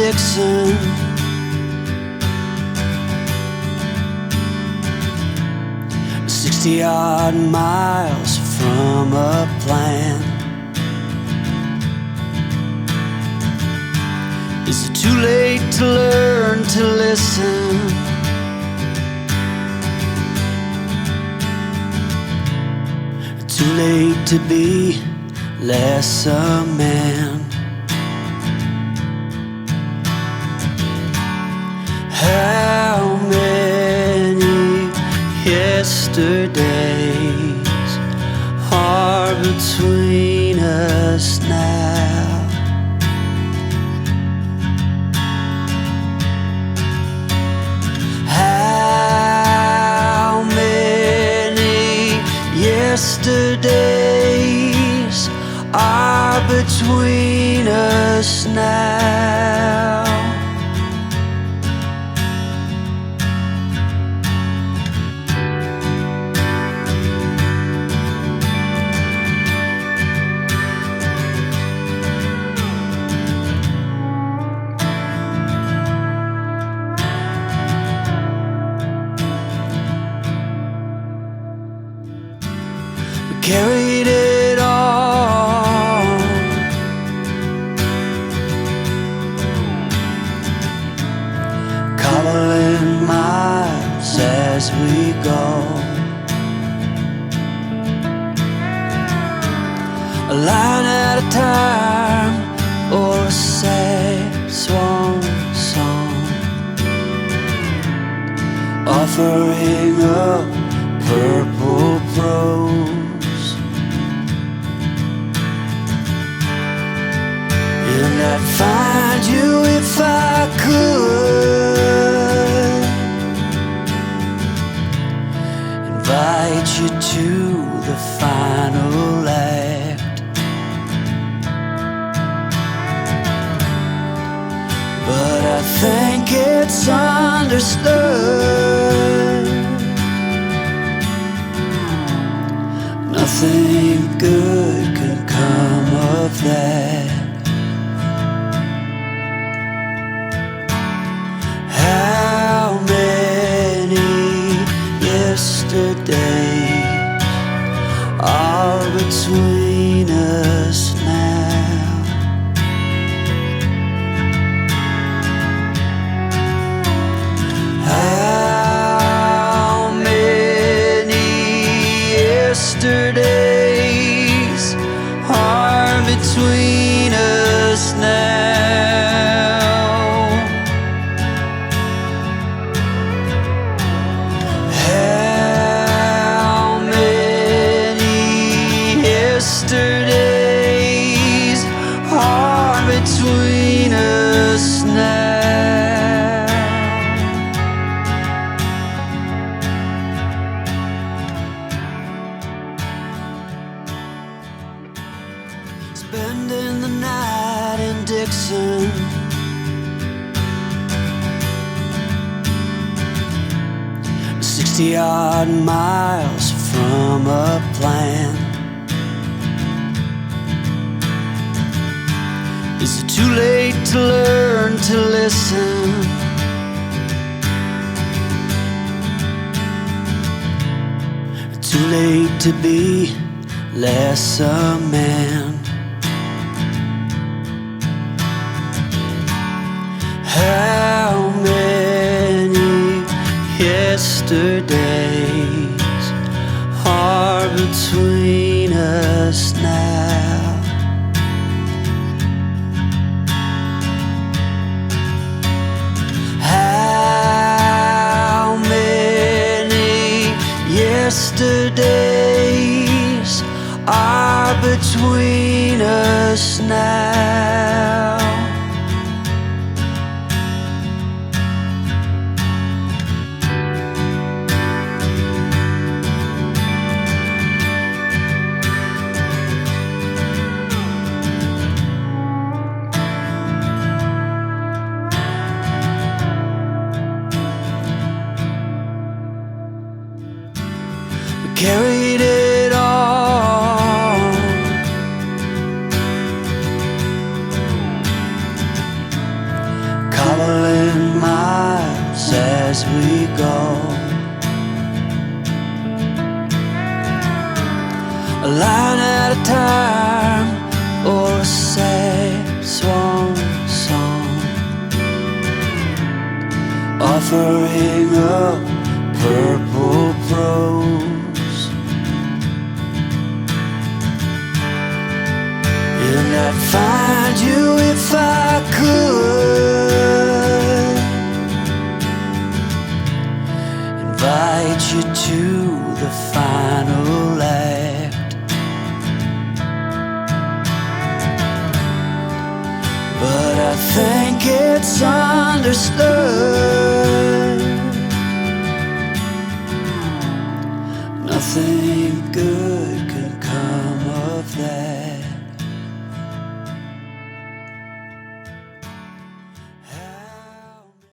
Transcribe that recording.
Dixon. 60-odd miles from a plan. Is it too late to learn to listen? Too late to be less a man. How many yesterdays are between us now? How many yesterdays are between us now? We carried it all, cobbling miles as we go, a line at a time, or a sad swan song, offering up purple prose. And I'd find you if I could, invite you to the final act. But I think it's understood nothing good can come of that. How many yesterdays are between us now? How many yesterdays are between us now? How many yesterdays are between us now? Spending the night in Dixon, odd miles from a plan. Is it too late to learn to listen? Too late to be less a man? How many yesterdays are between us now? How many yesterdays are between us now? Carried it all, we go, a line at a time, or a sad swan song, offering up purple prose. And I'd find you if I could, invite you to the final act. But I think it's understood, nothing